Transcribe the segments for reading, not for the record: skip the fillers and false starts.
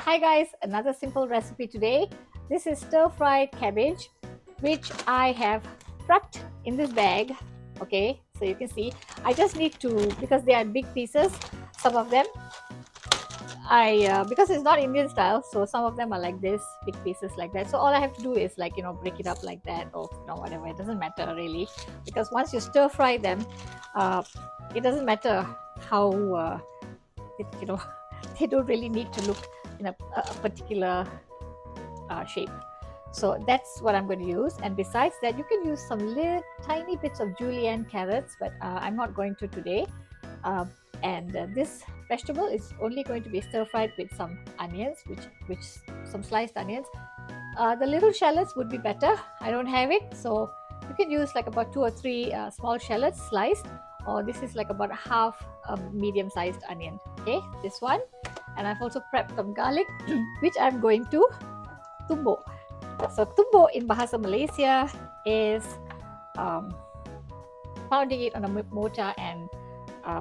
Hi guys, another simple recipe today. This is stir-fried cabbage, which I have prepped in this bag. Okay, so you can see I just need to, because they are big pieces, some of them because it's not Indian style, so some of them are like this, big pieces like that. So all I have to do is like break it up like that, or whatever. It doesn't matter really, because once you stir fry them, it doesn't matter how it they don't really need to look in a particular shape. So that's what I'm going to use. And besides that, you can use some little tiny bits of julienne carrots, but I'm not going to today. This vegetable is only going to be stir fried with some onions, which some sliced onions. The little shallots would be better. I don't have it, so you can use like about 2 or 3 small shallots sliced, or this is like about half a medium-sized onion. Okay, this one. And I've also prepped some garlic, which I'm going to tumbo. So tumbo in Bahasa Malaysia is pounding it on a mortar and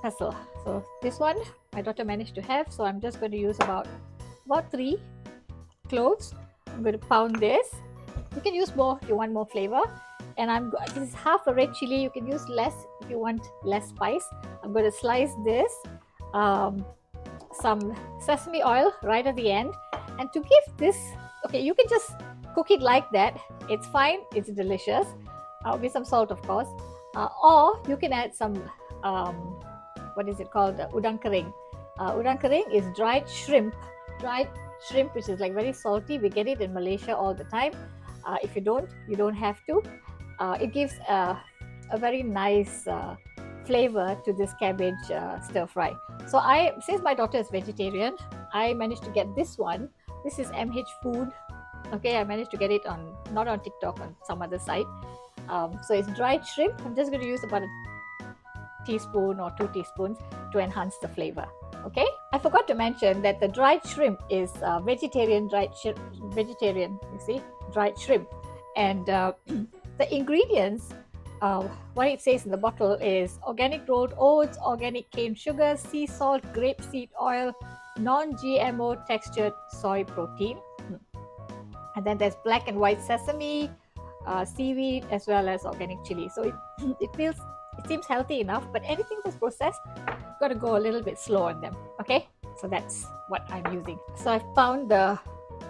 pestle. So this one my daughter managed to have, so I'm just going to use about 3 cloves. I'm going to pound this. You can use more if you want more flavor. And this is half a red chili. You can use less if you want less spice. I'm going to slice this, some sesame oil right at the end, and to give this, okay, you can just cook it like that. It's fine. It's delicious, with some salt, of course, or you can add some what is it called, udang kering. Udang kering is dried shrimp, which is like very salty. We get it in Malaysia all the time. If you don't have to. It gives a very nice flavor to this cabbage stir fry. So since my daughter is vegetarian, I managed to get this one. This is MH Food. Okay, I managed to get it not on TikTok, on some other site. So it's dried shrimp. I'm just going to use about a teaspoon or 2 teaspoons to enhance the flavor. Okay, I forgot to mention that the dried shrimp is vegetarian. You see, dried shrimp. And the ingredients, what it says in the bottle is organic rolled oats, organic cane sugar, sea salt, grapeseed oil, non-GMO textured soy protein. And then there's black and white sesame, seaweed, as well as organic chili. So it seems healthy enough, but anything that's processed, got to go a little bit slow on them. Okay, so that's what I'm using. So I've pounded the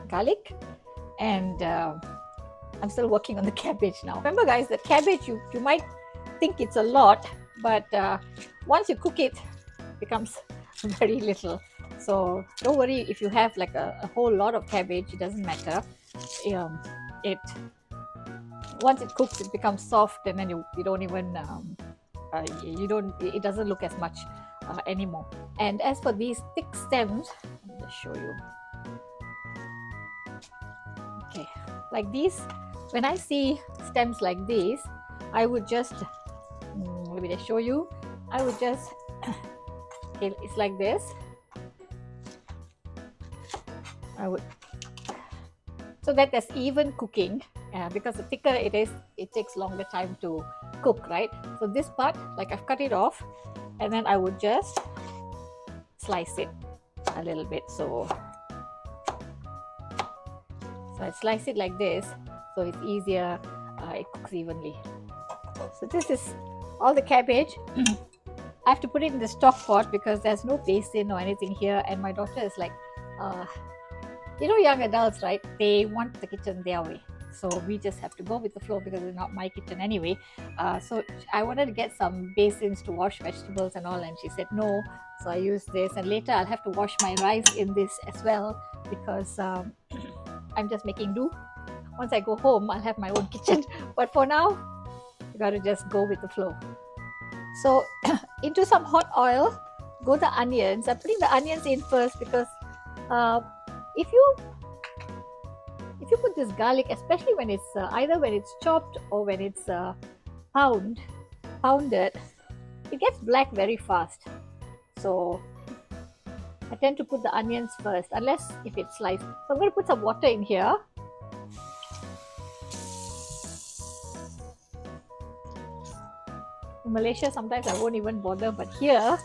garlic, and I'm still working on the cabbage now. Remember guys, that cabbage, you might think it's a lot, but once you cook it, it becomes very little. So don't worry if you have like a whole lot of cabbage. It doesn't matter. Once it cooks, it becomes soft, and then you don't even it doesn't look as much anymore. And as for these thick stems, let me just show you. Okay, like these, when I see stems like these, I would just let me just show you. I would just okay, it's like this. I would, so that there's even cooking, because the thicker it is, it takes longer time to cook, right? So this part, like I've cut it off, and then I would just slice it a little bit. So I slice it like this, so it's easier, it cooks evenly. So this is all the cabbage. I have to put it in the stock pot because there's no basin or anything here, and my daughter is like, young adults, right? They want the kitchen their way. So we just have to go with the flow because it's not my kitchen anyway. So I wanted to get some basins to wash vegetables and all, and she said no. So I used this, and later I'll have to wash my rice in this as well, because I'm just making do. Once I go home, I'll have my own kitchen. But for now, you got to just go with the flow. So into some hot oil go the onions. I'm putting the onions in first because if you put this garlic, especially when it's either when it's chopped or when it's pounded, it gets black very fast. So I tend to put the onions first, unless if it's sliced. So I'm going to put some water in here. In Malaysia, sometimes I won't even bother, but here,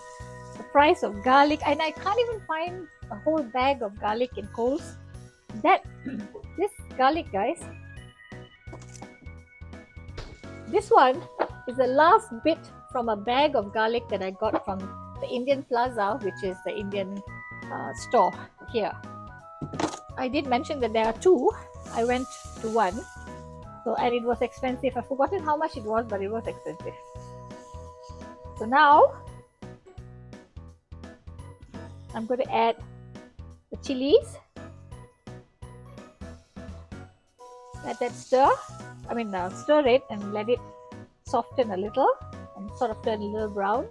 the price of garlic, and I can't even find a whole bag of garlic and coals. This garlic, guys, this one is the last bit from a bag of garlic that I got from the Indian Plaza, which is the Indian store here. I did mention that there are two. I went to one, so and it was expensive. I've forgotten how much it was, but it was expensive. So now I'm going to add the chilies. Let that stir. Stir it and let it soften a little and sort of turn a little brown.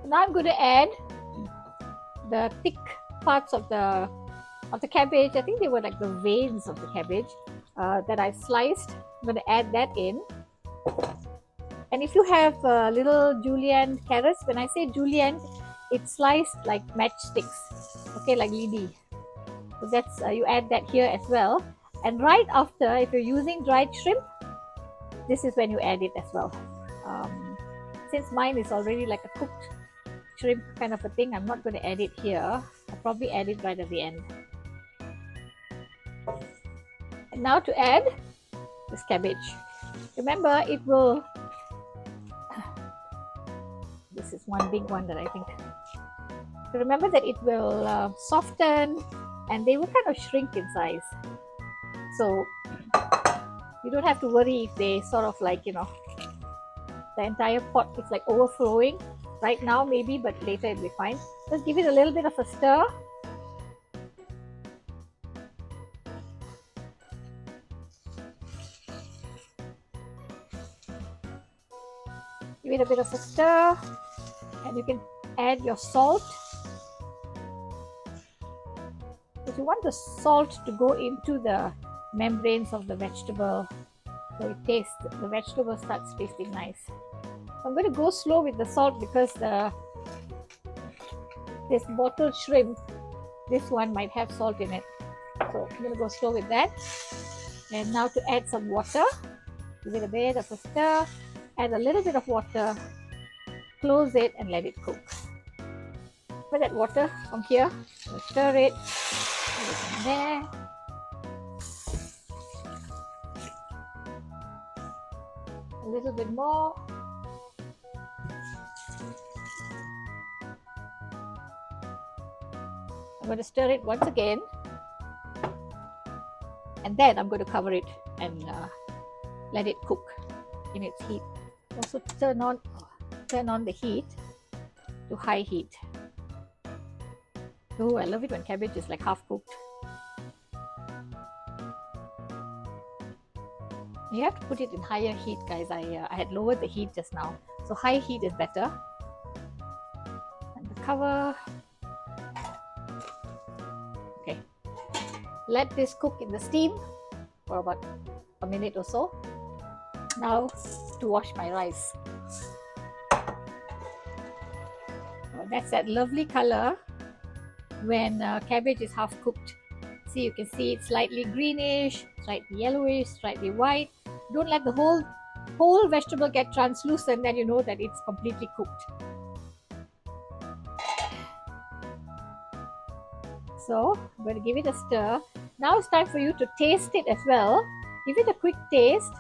Now I'm going to add the thick parts of the cabbage. I think they were like the veins of the cabbage that I sliced. I'm going to add that in. And if you have little julienne carrots, when I say julienne, it's sliced like matchsticks, okay, like lidi. So that's you add that here as well. And right after, if you're using dried shrimp, this is when you add it as well. Since mine is already like a cooked shrimp kind of a thing, I'm not going to add it here. I'll probably add it right at the end. And now to add this cabbage. Remember, it will, this is one big one that I think. So remember that it will soften and they will kind of shrink in size. So you don't have to worry if they sort of like, the entire pot is like overflowing. Right now maybe, but later it'll be fine. Just give it a little bit of a stir. Give it a bit of a stir, and you can add your salt. If you want the salt to go into the membranes of the vegetable, so the vegetable starts tasting nice. I'm going to go slow with the salt because this bottled shrimp, this one might have salt in it. So I'm going to go slow with that. And now to add some water, give it a bit of a stir, add a little bit of water, close it and let it cook. Put that water from here, stir it, put it in there. A little bit more. I'm going to stir it once again, and then I'm going to cover it and let it cook in its heat. Also turn on the heat to high heat. Oh, I love it when cabbage is like half cooked. You have to put it in higher heat, guys. I had lowered the heat just now, so high heat is better. And the cover. Okay, let this cook in the steam for about a minute or so. Now to wash my rice. Oh, that's that lovely color when cabbage is half cooked. See, you can see it's slightly greenish, slightly yellowish, slightly white. Don't let the whole vegetable get translucent, then you know that it's completely cooked. So I'm going to give it a stir. Now it's time for you to taste it as well. Give it a quick taste,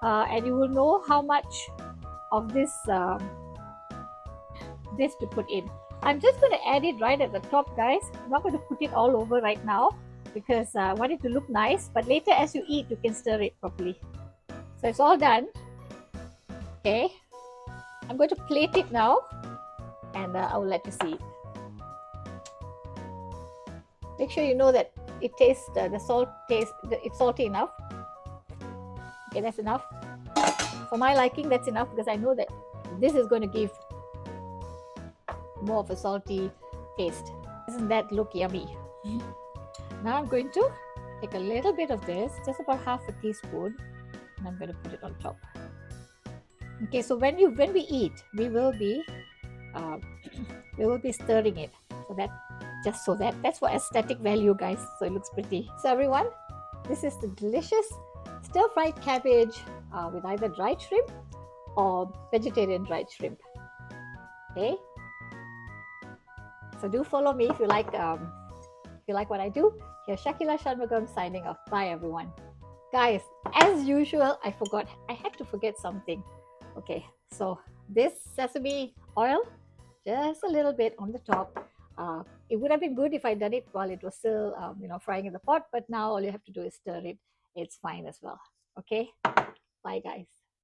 and you will know how much of this to put in. I'm just going to add it right at the top, guys. I'm not going to put it all over right now because I want it to look nice, but later as you eat, you can stir it properly. So it's all done. Okay, I'm going to plate it now, and I will let you see it. Make sure you know that it tastes, it's salty enough. Okay, that's enough. For my liking, that's enough because I know that this is going to give more of a salty taste. Doesn't that look yummy? Now I'm going to take a little bit of this, just about half a teaspoon, and I'm going to put it on top. Okay, so when we eat, we will be stirring it. So that's for aesthetic value, guys. So it looks pretty. So everyone, this is the delicious stir-fried cabbage with either dried shrimp or vegetarian dried shrimp. Okay. So do follow me if you like what I do. Here's Shakila Shanmugam signing off. Bye everyone. Guys, as usual, I forgot. I had to forget something. Okay, so this sesame oil, just a little bit on the top. It would have been good if I done it while it was still, frying in the pot. But now all you have to do is stir it. It's fine as well. Okay, bye guys.